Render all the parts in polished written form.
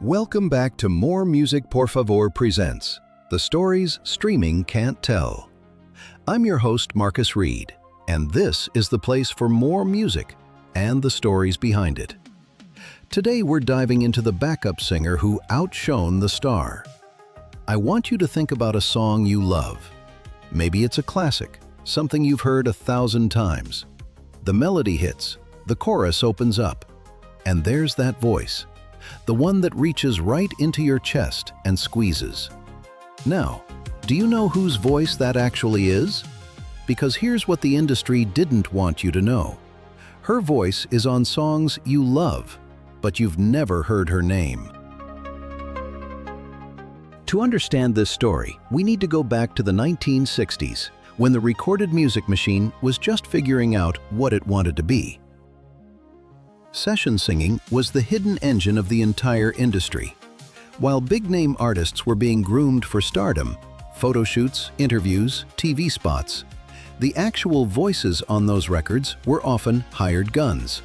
Welcome back to More Music Por Favor presents The Stories Streaming Can't Tell. I'm your host, Marcus Reed, and this is the place for more music and the stories behind it. Today we're diving into the backup singer who outshone the star. I want you to think about a song you love. Maybe it's a classic, something you've heard 1,000 times. The melody hits, the chorus opens up, and there's that voice. The one that reaches right into your chest and squeezes. Now, do you know whose voice that actually is? Because here's what the industry didn't want you to know. Her voice is on songs you love, but you've never heard her name. To understand this story, we need to go back to the 1960s, when the recorded music machine was just figuring out what it wanted to be. Session singing was the hidden engine of the entire industry. While big-name artists were being groomed for stardom, photo shoots, interviews, TV spots, the actual voices on those records were often hired guns.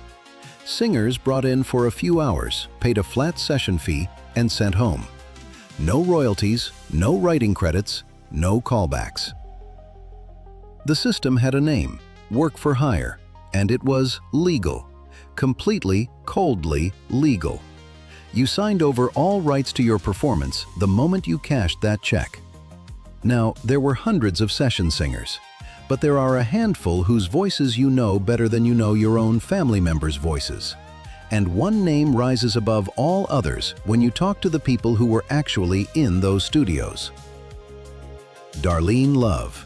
Singers brought in for a few hours, paid a flat session fee, and sent home. No royalties, no writing credits, no callbacks. The system had a name, work for hire, and it was legal. Completely, coldly legal. You signed over all rights to your performance the moment you cashed that check. Now, there were hundreds of session singers, but there are a handful whose voices you know better than you know your own family members' voices. And one name rises above all others when you talk to the people who were actually in those studios. Darlene Love.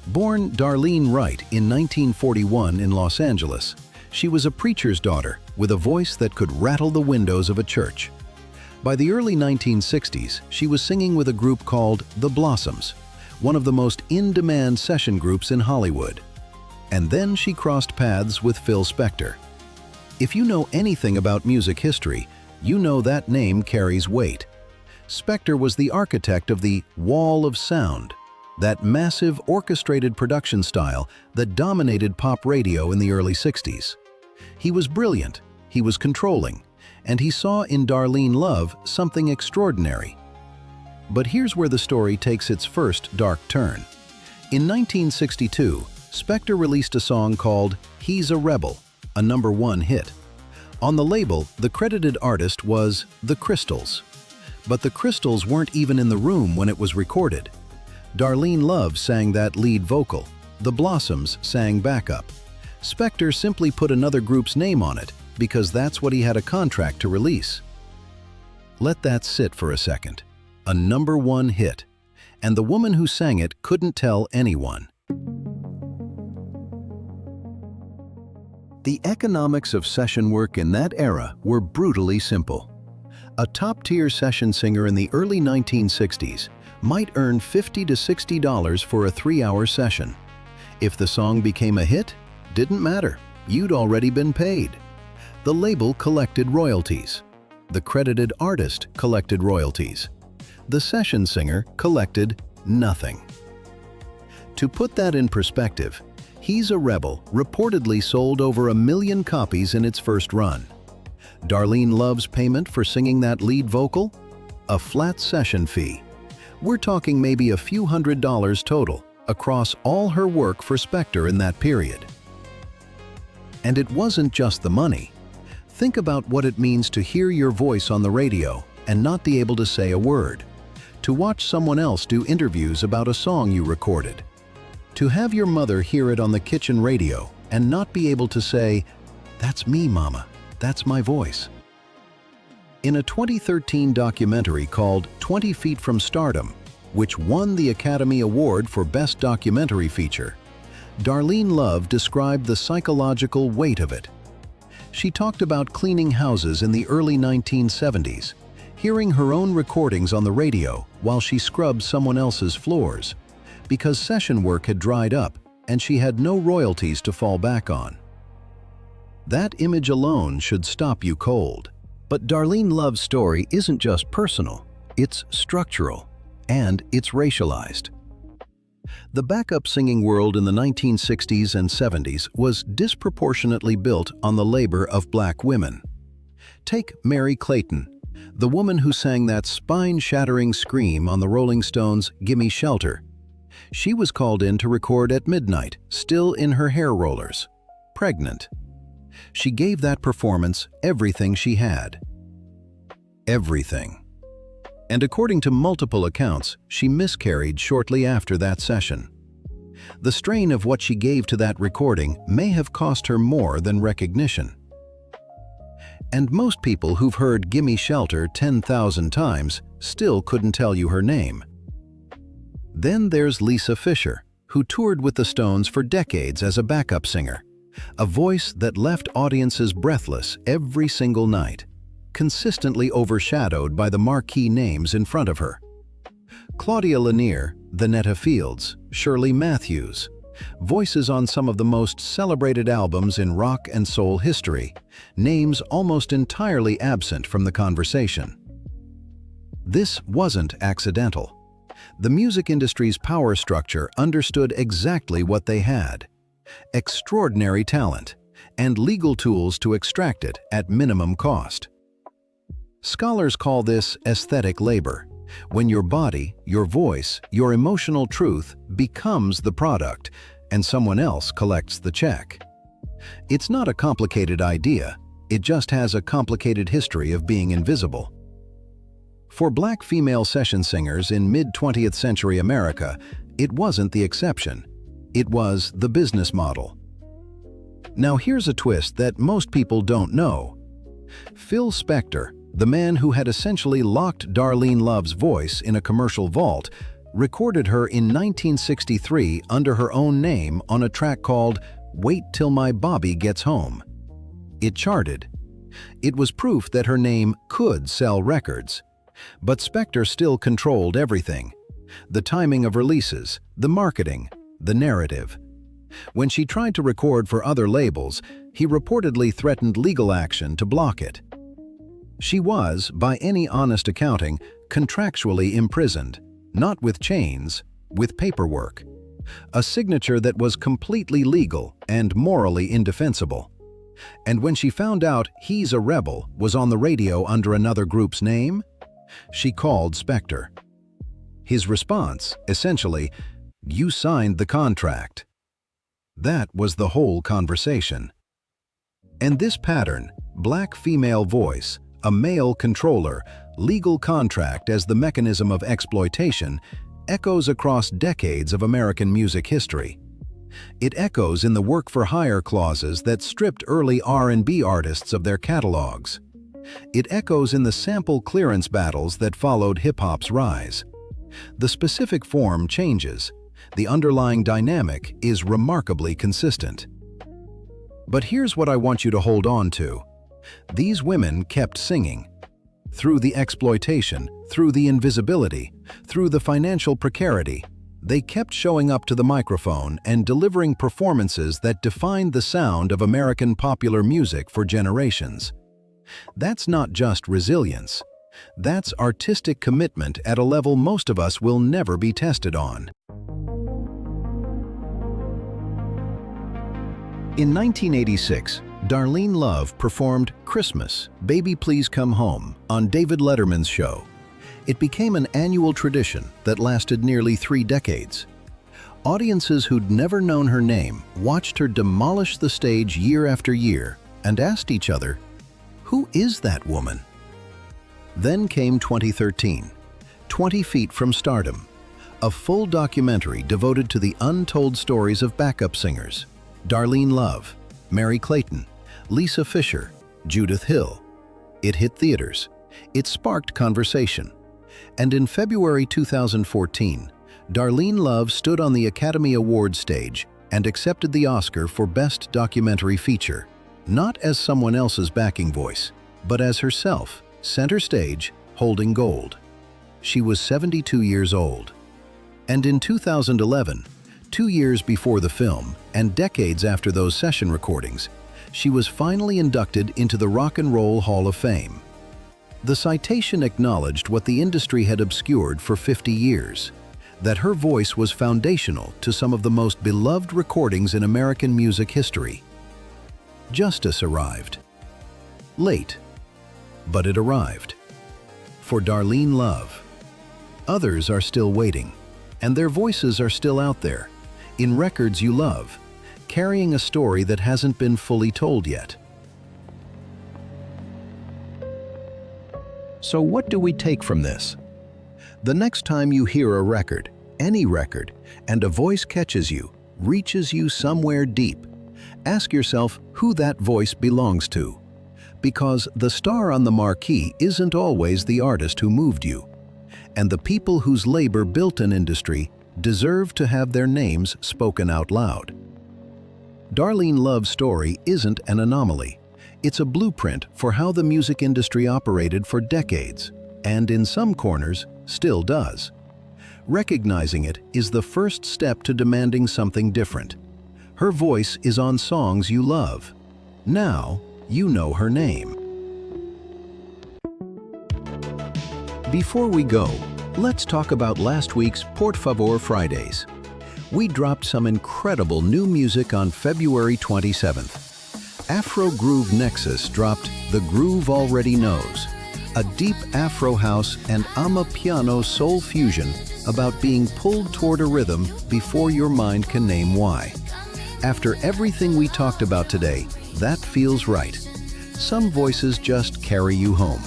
Born Darlene Wright in 1941 in Los Angeles, she was a preacher's daughter with a voice that could rattle the windows of a church. By the early 1960s, she was singing with a group called The Blossoms, one of the most in-demand session groups in Hollywood. And then she crossed paths with Phil Spector. If you know anything about music history, you know that name carries weight. Spector was the architect of the Wall of Sound, that massive orchestrated production style that dominated pop radio in the early 60s. He was brilliant, he was controlling, and he saw in Darlene Love something extraordinary. But here's where the story takes its first dark turn. In 1962, Spector released a song called He's a Rebel, a #1 hit. On the label, the credited artist was The Crystals. But the Crystals weren't even in the room when it was recorded. Darlene Love sang that lead vocal. The Blossoms sang backup. Spector simply put another group's name on it because that's what he had a contract to release. Let that sit for a second. A #1 hit. And the woman who sang it couldn't tell anyone. The economics of session work in that era were brutally simple. A top-tier session singer in the early 1960s might earn $50 to $60 for a 3-hour session. If the song became a hit, didn't matter, you'd already been paid. The label collected royalties. The credited artist collected royalties. The session singer collected nothing. To put that in perspective, He's a Rebel reportedly sold over 1 million copies in its first run. Darlene Love's payment for singing that lead vocal? A flat session fee. We're talking maybe a few $100s total across all her work for Spector in that period. And it wasn't just the money. Think about what it means to hear your voice on the radio and not be able to say a word. To watch someone else do interviews about a song you recorded. To have your mother hear it on the kitchen radio and not be able to say, "That's me, Mama. That's my voice." In a 2013 documentary called 20 Feet from Stardom, which won the Academy Award for Best Documentary Feature, Darlene Love described the psychological weight of it. She talked about cleaning houses in the early 1970s, hearing her own recordings on the radio while she scrubbed someone else's floors, because session work had dried up and she had no royalties to fall back on. That image alone should stop you cold. But Darlene Love's story isn't just personal, it's structural, and it's racialized. The backup singing world in the 1960s and 70s was disproportionately built on the labor of black women. Take Merry Clayton, The woman who sang that spine-shattering scream on the Rolling Stones' "Gimme Shelter." She was called in to record at midnight, still in her hair rollers, pregnant. She gave that performance everything she had. Everything. And according to multiple accounts, she miscarried shortly after that session. The strain of what she gave to that recording may have cost her more than recognition. And most people who've heard "Gimme Shelter" 10,000 times still couldn't tell you her name. Then there's Lisa Fischer, who toured with the Stones for decades as a backup singer, a voice that left audiences breathless every single night, consistently overshadowed by the marquee names in front of her. Claudia Lanier, Vanetta Fields, Shirley Matthews, voices on some of the most celebrated albums in rock and soul history, names almost entirely absent from the conversation. This wasn't accidental. The music industry's power structure understood exactly what they had: extraordinary talent and legal tools to extract it at minimum cost. Scholars call this aesthetic labor, when your body, your voice, your emotional truth becomes the product and someone else collects the check. It's not a complicated idea, it just has a complicated history of being invisible. For Black female session singers in mid-20th century America, it wasn't the exception. It was the business model. Now here's a twist that most people don't know. Phil Spector, the man who had essentially locked Darlene Love's voice in a commercial vault, recorded her in 1963 under her own name on a track called "Wait Till My Bobby Gets Home." It charted. It was proof that her name could sell records. But Spector still controlled everything: the timing of releases, the marketing, the narrative. When she tried to record for other labels, he reportedly threatened legal action to block it. She was, by any honest accounting, contractually imprisoned, not with chains, with paperwork. A signature that was completely legal and morally indefensible. And when she found out "He's a Rebel" was on the radio under another group's name, she called Spector. His response, essentially, "You signed the contract." That was the whole conversation. And this pattern, Black female voice, a male controller, legal contract as the mechanism of exploitation, echoes across decades of American music history. It echoes in the work-for-hire clauses that stripped early R&B artists of their catalogs. It echoes in the sample clearance battles that followed hip-hop's rise. The specific form changes. The underlying dynamic is remarkably consistent. But here's what I want you to hold on to. These women kept singing. Through the exploitation, through the invisibility, through the financial precarity, they kept showing up to the microphone and delivering performances that defined the sound of American popular music for generations. That's not just resilience. That's artistic commitment at a level most of us will never be tested on. In 1986, Darlene Love performed "Christmas, Baby Please Come Home" on David Letterman's show. It became an annual tradition that lasted nearly 3 decades. Audiences who'd never known her name watched her demolish the stage year after year and asked each other, "Who is that woman?" Then came 2013, 20 Feet from Stardom, a full documentary devoted to the untold stories of backup singers: Darlene Love, Merry Clayton, Lisa Fischer, Judith Hill. It hit theaters. It sparked conversation. And in February 2014, Darlene Love stood on the Academy Awards stage and accepted the Oscar for Best Documentary Feature, not as someone else's backing voice, but as herself, center stage, holding gold. She was 72 years old. And in 2011, 2 years before the film and decades after those session recordings, she was finally inducted into the Rock and Roll Hall of Fame. The citation acknowledged what the industry had obscured for 50 years, that her voice was foundational to some of the most beloved recordings in American music history. Justice arrived. Late, but it arrived. for Darlene Love. Others are still waiting, and their voices are still out there, in records you love, carrying a story that hasn't been fully told yet. So what do we take from this? The next time you hear a record, any record, and a voice catches you, reaches you somewhere deep, ask yourself who that voice belongs to. Because the star on the marquee isn't always the artist who moved you. And the people whose labor built an industry deserve to have their names spoken out loud. Darlene Love's story isn't an anomaly. It's a blueprint for how the music industry operated for decades, and in some corners, still does. Recognizing it is the first step to demanding something different. Her voice is on songs you love. Now, you know her name. Before we go, let's talk about last week's Por Favor Fridays. We dropped some incredible new music on February 27th. Afro Groove Nexus dropped The Groove Already Knows, a deep Afro house and Amapiano soul fusion about being pulled toward a rhythm before your mind can name why. After everything we talked about today, that feels right. Some voices just carry you home.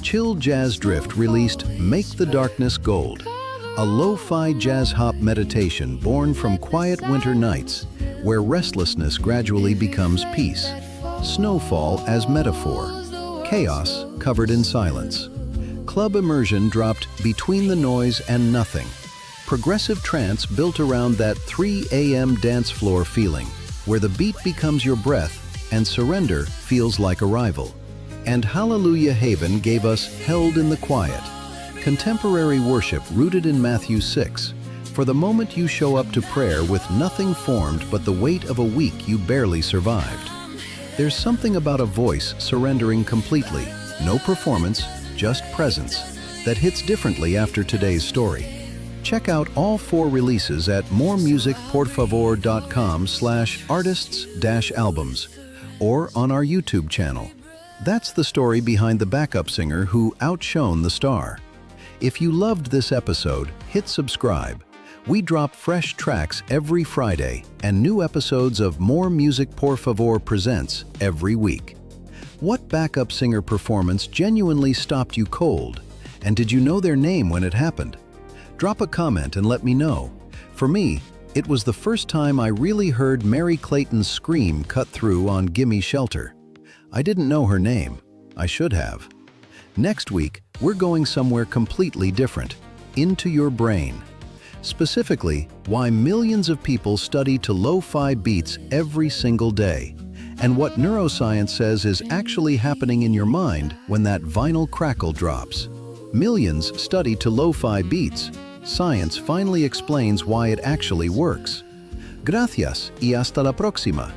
Chill Jazz Drift released Make the Darkness Gold, a lo-fi jazz hop meditation born from quiet winter nights where restlessness gradually becomes peace. Snowfall as metaphor, chaos covered in silence. Club Immersion dropped Between the Noise and Nothing, progressive trance built around that 3 a.m. dance floor feeling, where the beat becomes your breath and surrender feels like arrival. And Hallelujah Haven gave us Held in the Quiet, contemporary worship rooted in Matthew 6, for the moment you show up to prayer with nothing formed but the weight of a week you barely survived. There's something about a voice surrendering completely, no performance, just presence, that hits differently after today's story. Check out all 4 releases at moremusicporfavor.com/artists-albums or on our YouTube channel. That's the story behind the backup singer who outshone the star. If you loved this episode, hit subscribe. We drop fresh tracks every Friday and new episodes of More Music Por Favor presents every week. What backup singer performance genuinely stopped you cold? And did you know their name when it happened? Drop a comment and let me know. For me, it was the first time I really heard Merry Clayton's scream cut through on Gimme Shelter. I didn't know her name. I should have. Next week, we're going somewhere completely different, into your brain. Specifically, why millions of people study to lo-fi beats every single day, and what neuroscience says is actually happening in your mind when that vinyl crackle drops. Millions study to lo-fi beats. Science finally explains why it actually works. Gracias y hasta la próxima.